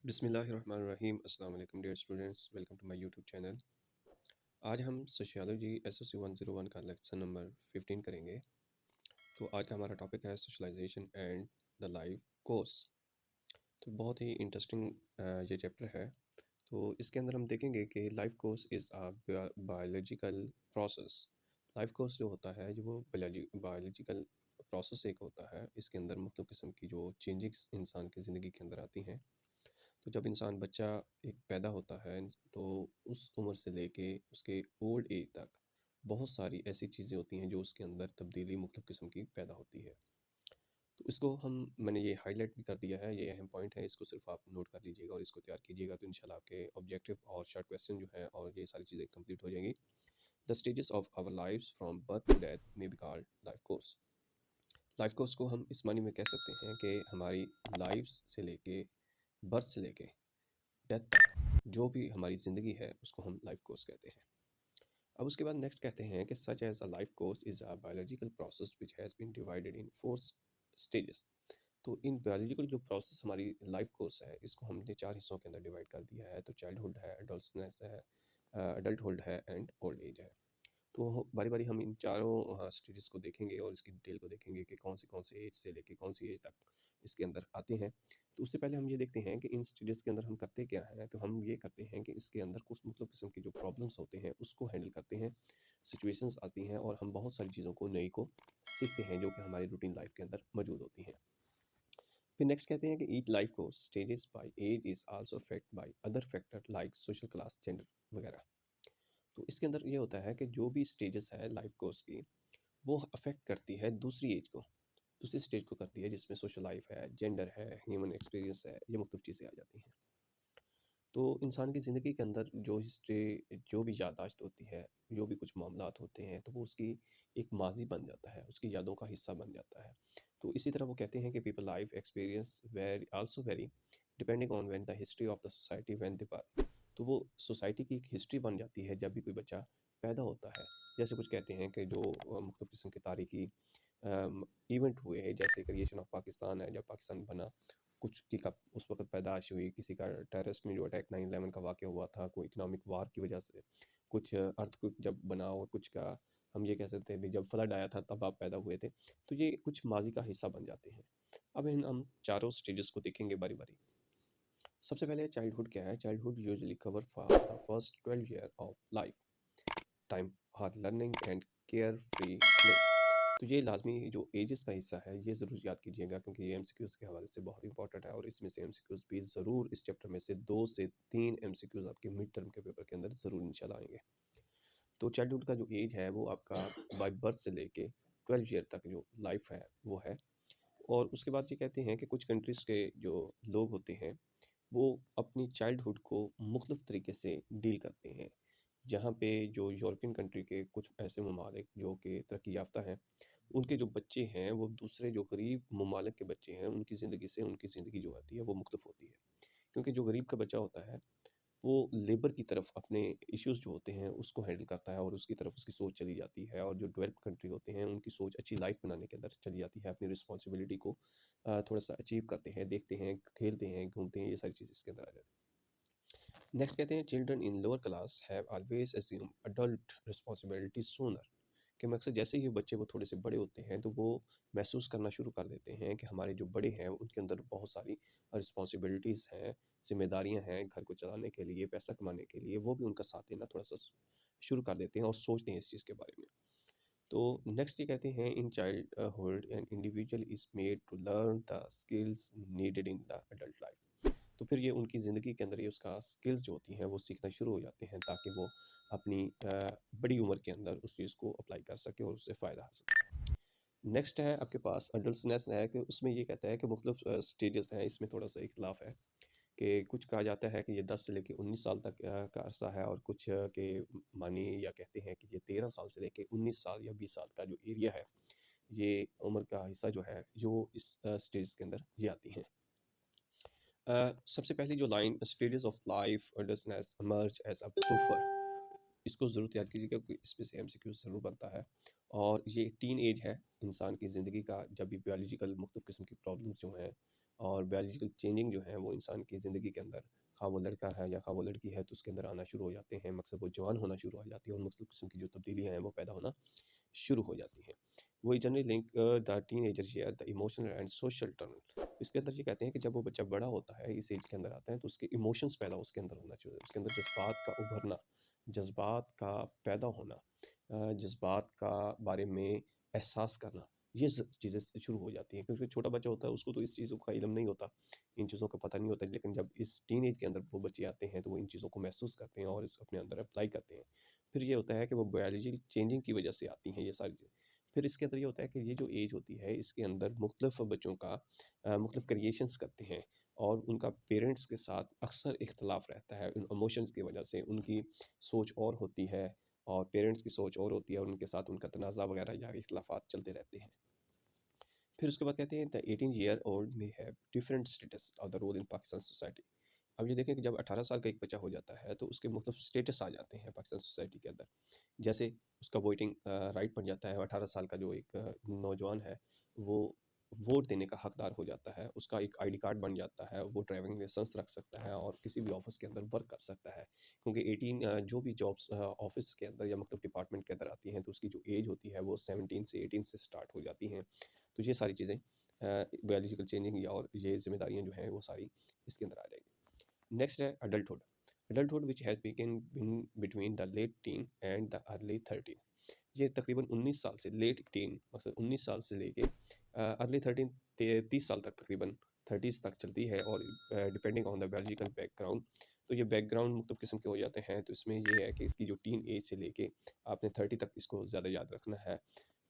बिस्मिल्लाहिर्रहमानिर्रहीम। अस्सलाम वालेकुम dear students, welcome to my YouTube channel. आज हम सोशियोलॉजी एसओसी 101 का लेक्चर नंबर 15 करेंगे। तो आज का हमारा टॉपिक है socialization and the life course. तो बहुत ही इंटरेस्टिंग ये चैप्टर है। तो इसके अंदर हम देखेंगे कि life course is a biological process. Life course जो होता है जो वो बायोलॉजिकल प्रोसेस एक होता है। इसके अंदर मुख्तलिफ़ किस्म की जो चेंजेस इंसान की ज़िंदगी के अंदर आती हैं। तो जब इंसान बच्चा एक पैदा होता है तो उस उम्र से लेके उसके ओल्ड एज तक बहुत सारी ऐसी चीज़ें होती हैं जो उसके अंदर तब्दीली मुख्तलिफ़ किस्म की पैदा होती है। तो इसको मैंने ये हाईलाइट भी कर दिया है, ये अहम पॉइंट है, इसको सिर्फ आप नोट कर लीजिएगा और इसको तैयार कीजिएगा तो इंशाल्लाह आपके ऑब्जेक्टिव और शॉर्ट क्वेश्चन जो है और ये सारी चीज़ें कंप्लीट हो जाएंगी। The stages of our lives from birth to death में be called life course. Life course को हम इस मानी में कह सकते हैं कि हमारी लाइफ से लेके बर्थ से लेके डेथ तक जो भी हमारी ज़िंदगी है उसको हम लाइफ कोर्स कहते हैं। अब उसके बाद नेक्स्ट कहते हैं कि such as a life course is a biological process which has been divided in 4 stages. तो इन बायोलॉजिकल जो प्रोसेस हमारी लाइफ कोर्स है इसको हमने 4 हिस्सों के अंदर डिवाइड कर दिया है। तो चाइल्डहुड है, एडोलसेंस है, अडल्टहुड है एंड ओल्ड एज है। तो बारी बारी हम इन चारों स्टेजेस को देखेंगे और इसकी डिटेल को देखेंगे कि कौन से एज से लेके कौन सी एज तक इसके अंदर आते हैं। तो उससे पहले हम ये देखते हैं कि इन स्टेजेस के अंदर हम करते क्या हैं। तो हम ये करते हैं कि इसके अंदर कुछ मतलब किस्म की जो प्रॉब्लम्स होते हैं उसको हैंडल करते हैं, सिचुएशंस आती हैं और हम बहुत सारी चीज़ों को नई को सीखते हैं जो कि हमारी रूटीन लाइफ के अंदर मौजूद होती हैं। फिर नेक्स्ट कहते हैं कि ईच लाइफ को stages by age is also affect by other factor like social class, gender वगैरह। तो इसके अंदर ये होता है कि जो भी स्टेजेस है लाइफ कोर्स की वो अफेक्ट करती है दूसरी एज को, दूसरी स्टेज को करती है जिसमें सोशल लाइफ है, जेंडर है, ह्यूमन एक्सपीरियंस है, ये मुख्तलिफ चीज़ें आ जाती हैं। तो इंसान की ज़िंदगी के अंदर जो हिस्ट्री, जो भी याददाश्त होती है, जो भी कुछ मामलात होते हैं तो वो उसकी एक माजी बन जाता है, उसकी यादों का हिस्सा बन जाता है। तो इसी तरह वो कहते हैं कि people life experience very also very depending on when the history of the society when they birth. तो वो सोसाइटी की एक हिस्ट्री बन जाती है जब भी कोई बच्चा पैदा होता है। जैसे कुछ कहते हैं कि जो मुख्तलिफ किस्म के तारीखी इवेंट हुए हैं, जैसे क्रिएशन ऑफ पाकिस्तान है, जब पाकिस्तान बना, कुछ की कब उस वक्त पैदाइश हुई, किसी का टेररिस्ट में जो अटैक 9/11 का वाक़या हुआ था, कोई इकोनॉमिक वार की वजह से, कुछ अर्थक्वेक जब बना और कुछ का हम ये कह सकते हैं भी जब फ्लड आया था तब आप पैदा हुए थे। तो ये कुछ माजी का हिस्सा बन जाते हैं। अब इन हम चारों स्टेजेस को देखेंगे बारी बारी। सबसे पहले चाइल्डहुड क्या है। Childhood usually cover for the first 12 year of life, time for learning and care free play. तो ये लाजमी जो एजेस का हिस्सा है ये ज़रूर याद कीजिएगा क्योंकि ये एमसीक्यूज़ के हवाले से बहुत इंपॉर्टेंट है और इसमें से एमसीक्यूज़ भी ज़रूर इस चैप्टर में से 2 से 3 एमसीक्यूज़ आपके मिड टर्म के पेपर के अंदर ज़रूर इंशाल्लाह आएंगे। तो चाइल्डहुड का जो एज है वो आपका बाय बर्थ से लेके 12 ईयर तक जो लाइफ है वो है। और उसके बाद ये कहते हैं कि कुछ कंट्रीज़ के जो लोग होते हैं वो अपनी चाइल्डहुड को मुख्तलिफ तरीके से डील करते हैं। जहाँ पे जो यूरोपियन कंट्री के कुछ ऐसे ममालिक जो कि तरक्की याफ्ता हैं, उनके जो बच्चे हैं वो दूसरे जो गरीब ममालिक के बच्चे हैं उनकी ज़िंदगी से उनकी ज़िंदगी जो होती है वो मुख्तलिफ होती है। क्योंकि जो गरीब का बच्चा होता है वो लेबर की तरफ अपने इश्यूज़ जो होते हैं उसको हैंडल करता है और उसकी तरफ उसकी सोच चली जाती है। और जो डेवलप्ड कंट्री होते हैं उनकी सोच अच्छी लाइफ बनाने के अंदर चली जाती है, अपनी रिस्पॉन्सिबिलिटी को थोड़ा सा अचीव करते हैं, देखते हैं, खेलते हैं, घूमते हैं, ये सारी चीज़ इसके अंदर आ जाती है। नेक्स्ट कहते हैं children in lower class have always assume adult responsibility sooner. कि मकसद जैसे ही बच्चे वो थोड़े से बड़े होते हैं तो वो महसूस करना शुरू कर देते हैं कि हमारे जो बड़े हैं उनके अंदर बहुत सारी रिस्पॉन्सिबिलिटीज़ हैं, जिम्मेदारियां हैं घर को चलाने के लिए, पैसा कमाने के लिए। वो भी उनका साथ देना थोड़ा सा शुरू कर देते हैं और सोचते हैं इस चीज़ के बारे में। तो नेक्स्ट ये कहते हैं in childhood an individual is made to learn the skills needed in the adult life. तो फिर ये उनकी ज़िंदगी के अंदर ये उसका स्किल्स जो होती हैं वो सीखना शुरू हो जाते हैं ताकि वो अपनी बड़ी उम्र के अंदर उस चीज़ को अप्लाई कर सके और उससे फ़ायदा हासिल करें। नेक्स्ट है आपके पास अडल्टनेस है कि उसमें ये कहता है कि मुख्तलिफ स्टेजेस हैं, इसमें थोड़ा सा इख्तलाफ है कि कुछ कहा जाता है कि ये 10 से लेके 19 साल तक का अरसा है और कुछ के मानी या कहते हैं कि ये 13 साल से लेके 19 साल या 20 साल का जो एरिया है, ये उम्र का हिस्सा जो है जो इस स्टेज के अंदर ये आती हैं। सबसे पहली जो line stages of life adultness emerge as a buffer, इसको ज़रूर याद कीजिएगा क्योंकि इसमें से एमसीक्यू ज़रूर बनता है। और ये टीन एज है इंसान की ज़िंदगी का, जब भी बायोलॉजिकल मुख्तलिफ किस्म की प्रॉब्लम्स जो हैं اور بیولوجیکل چینجنگ جو ہے وہ انسان کی زندگی کے اندر، خواہ وہ لڑکا ہے یا خواہ وہ لڑکی ہے، تو اس کے اندر آنا شروع ہو جاتے ہیں، مقصد وہ جوان ہونا شروع ہو جاتی ہے اور مختلف قسم کی جو تبدیلیاں ہیں وہ پیدا ہونا شروع ہو جاتی ہیں. وہی generally link the teenager share the emotional and social turn. اس کے اندر یہ کہتے ہیں کہ جب وہ بچہ بڑا ہوتا ہے، اس ایج کے اندر آتا ہے، تو اس کے ایموشنس پیدا اس کے اندر ہونا چاہیے، اس کے اندر جذبات کا ابھرنا، جذبات کا پیدا ہونا، جذبات کا بارے میں احساس کرنا، یہ چیزیں شروع ہو جاتی ہیں. کیونکہ چھوٹا بچہ ہوتا ہے، اس کو تو اس چیزوں کا علم نہیں ہوتا، ان چیزوں کا پتہ نہیں ہوتا، لیکن جب اس ٹین ایج کے اندر وہ بچے آتے ہیں تو وہ ان چیزوں کو محسوس کرتے ہیں اور اس اپنے اندر اپلائی کرتے ہیں. پھر یہ ہوتا ہے کہ وہ بایولوجی چینجنگ کی وجہ سے آتی ہیں یہ ساری چیزیں. پھر اس کے اندر یہ ہوتا ہے کہ یہ جو ایج ہوتی ہے، اس کے اندر مختلف بچوں کا مختلف کریشنس کرتے ہیں، اور ان کا پیرنٹس کے ساتھ اکثر اختلاف رہتا ہے ان ایموشنز کی وجہ سے. ان کی سوچ اور ہوتی ہے اور پیرنٹس کی سوچ اور ہوتی ہے، اور ان کے ساتھ ان کا تنازع وغیرہ یا اختلافات چلتے رہتے ہیں. پھر اس کے بعد کہتے ہیں دا 18 year old may have different status of the role in Pakistan society. اب یہ دیکھیں کہ جب 18 سال کا ایک بچہ ہو جاتا ہے تو اس کے مختلف اسٹیٹس آ جاتے ہیں پاکستان سوسائٹی کے اندر. جیسے اس کا ووٹنگ رائٹ بن جاتا ہے، 18 سال کا جو ایک نوجوان ہے وہ ووٹ دینے کا حقدار ہو جاتا ہے. اس کا ایک آئی ڈی کارڈ بن جاتا ہے، وہ ڈرائیونگ لائسنس رکھ سکتا ہے اور کسی بھی آفس کے اندر ورک کر سکتا ہے. کیونکہ 18 جو بھی جابس آفس کے اندر یا مختلف ڈپارٹمنٹ کے اندر آتی ہیں تو اس کی جو ایج ہوتی ہے وہ 17 سے 18 سے اسٹارٹ ہو جاتی ہیں. تو یہ ساری چیزیں بایولوجیکل چینجنگ یا اور یہ ذمہ داریاں جو ہیں وہ ساری اس کے اندر آ جائیں گی. نیکسٹ ہے adulthood. Adulthood which has begun between the late teen and the early 30. یہ تقریباً 19 سال سے لیٹ ٹین، مقصد 19 سال سے لے کے ارلی 13 30 سال تک، تقریباً 30s تک چلتی ہے. اور depending on the biological back ground, تو یہ بیک گراؤنڈ مختلف قسم کے ہو جاتے ہیں. تو اس میں یہ ہے کہ اس کی جو ٹین ایج سے لے کے آپ نے 30 تک اس کو زیادہ یاد رکھنا ہے.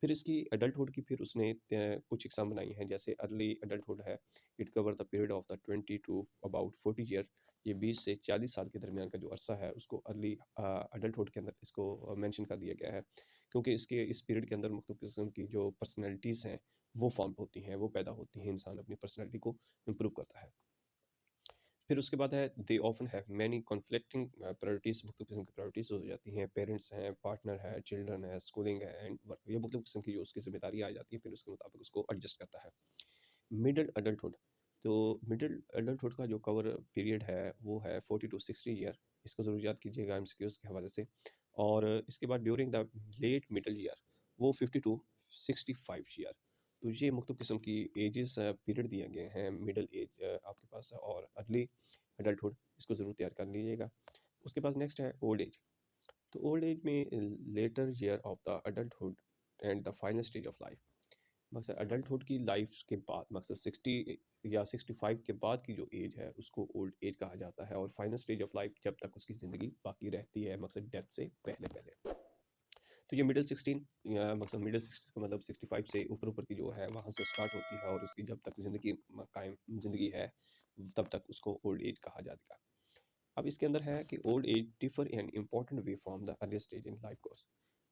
پھر اس کی اڈلٹہڈ کی پھر اس نے کچھ اقسام بنائی ہیں. جیسے ارلی اڈلٹہڈ ہے، it cover the period of the 20 to about 40 year. یہ 20 سے 40 سال کے درمیان کا جو عرصہ ہے اس کو ارلی اڈلٹہڈ کے اندر اس کو مینشن کر دیا گیا ہے. کیونکہ اس پیریڈ کے اندر مختلف قسم کی جو پرسنالٹیز ہیں وہ فارم ہوتی ہیں، وہ پیدا ہوتی ہیں، انسان اپنی پرسنالٹی کو امپروو کرتا ہے. پھر اس کے بعد ہے they often have many conflicting priorities. مختلف قسم کی پرائرٹیز ہو جاتی ہیں، پیرنٹس ہیں، پارٹنر ہے، چلڈرن ہے، اسکولنگ ہے اینڈ ورک. یہ مختلف قسم کی جو اس کی ذمہ داری آ جاتی ہے، پھر اس کے مطابق اس کو ایڈجسٹ کرتا ہے. Middle adulthood. تو مڈل اڈلٹہڈ کا جو کور پیریڈ ہے وہ ہے 40 ٹو 60 ایئر. اس کو ضرور یاد کیجیے گا ایم سی کیوز کے حوالے سے. اور اس کے بعد during the late middle year وہ 50 ٹو 65 ایئر. تو یہ مختلف قسم کی ایجز پیریڈ دیے گئے ہیں. مڈل ایج آپ کے پاس ہے اور ارلی اڈلٹہڈ، اس کو ضرور تیار کر لیجیے گا. اس کے بعد نیکسٹ ہے اولڈ ایج. تو اولڈ ایج میں later year of the adulthood and the final stage of life. مقصد اڈلٹہڈ کی لائف کے بعد، مقصد 60 یا 65 کے بعد کی جو ایج ہے اس کو اولڈ ایج کہا جاتا ہے. اور فائنل اسٹیج آف لائف جب تک اس کی زندگی باقی رہتی ہے، مقصد ڈیتھ سے پہلے پہلے. تو یہ مڈل 16 یا مقصد مڈل 16 کا مطلب 65 سے اوپر اوپر کی جو ہے وہاں سے اسٹارٹ ہوتی ہے، اور اس کی جب تک زندگی قائم زندگی ہے تب تک اس کو اولڈ ایج کہا جاتا ہے. اب اس کے اندر ہے کہ old age differ in important way from the early stage in life course.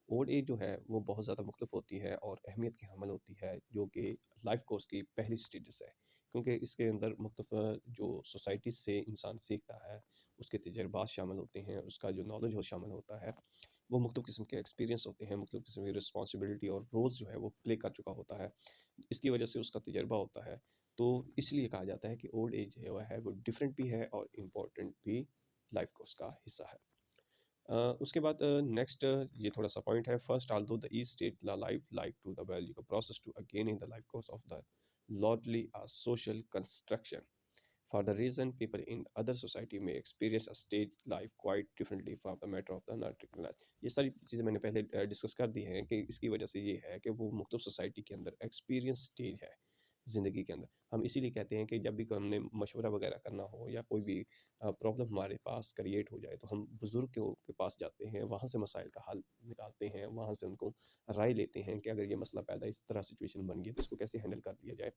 Old age جو ہے وہ بہت زیادہ مختلف ہوتی ہے اور اہمیت کی حامل ہوتی ہے، جو کہ لائف کورس کی پہلی سٹیجز ہے. کیونکہ اس کے اندر مختلف جو سوسائٹی سے انسان سیکھتا ہے، اس کے تجربات شامل ہوتے ہیں، اس کا جو نالج شامل ہوتا ہے، وہ مختلف قسم کے ایکسپیرینس ہوتے ہیں، مختلف قسم کی رسپانسبلٹی اور رولز جو ہے وہ پلے کر چکا ہوتا ہے. اس کی وجہ سے اس کا تجربہ ہوتا ہے. تو اس لیے کہا جاتا ہے کہ اولڈ ایج جو ہے وہ ڈفرینٹ بھی ہے اور امپورٹنٹ بھی لائف کورس کا حصہ ہے. اس کے بعد نیکسٹ یہ تھوڑا سا پوائنٹ ہے. First although the a state لا life like to the value کا process to again in the life course of the lordly social construction. For the reason people in other society may experience a stage life quite differently from the matter of the not recognized. یہ ساری چیزیں میں نے پہلے discuss کر دی ہیں کہ اس کی وجہ سے یہ ہے کہ وہ مختلف سوسائٹی کے اندر ایکسپیرینس سٹیج ہے زندگی کے اندر. ہم اسی لیے کہتے ہیں کہ جب بھی ہم نے مشورہ وغیرہ کرنا ہو یا کوئی بھی پرابلم ہمارے پاس کریٹ ہو جائے تو ہم بزرگوں کے پاس جاتے ہیں، وہاں سے مسائل کا حل نکالتے ہیں، وہاں سے ان کو رائے لیتے ہیں کہ اگر یہ مسئلہ پیدا اس طرح سچویشن بن گئی تو اس کو کیسے ہینڈل کر دیا جائے.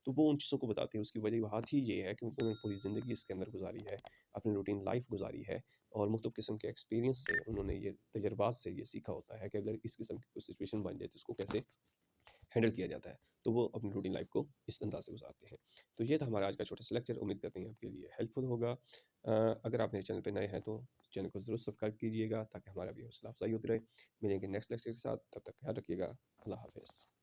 تو وہ ان چیزوں کو بتاتے ہیں. اس کی وجہ بات ہی یہ ہے کہ انہوں نے پوری زندگی اس کے اندر گزاری ہے، اپنی روٹین لائف گزاری ہے، اور مختلف قسم کے ایکسپیرینس سے انہوں نے یہ تجربات سے یہ سیکھا ہوتا ہے کہ اگر اس قسم کی کوئی سچویشن بن جائے تو اس کو کیسے ہینڈل کیا جاتا ہے. تو وہ اپنی روٹین لائف کو اس انداز سے گزارتے ہیں. تو یہ تھا ہمارا آج کا چھوٹا سا لیکچر. امید کرتے ہیں آپ کے لیے ہیلپ فل ہوگا. اگر آپ میرے چینل پہ نئے ہیں تو چینل کو ضرور سبسکرائب کیجیے گا تاکہ ہمارا بھی حوصلہ افزائی ہوتی رہے. ملیں گے نیکسٹ لیکچر کے ساتھ، تب تک خیال رکھیے گا. اللہ حافظ.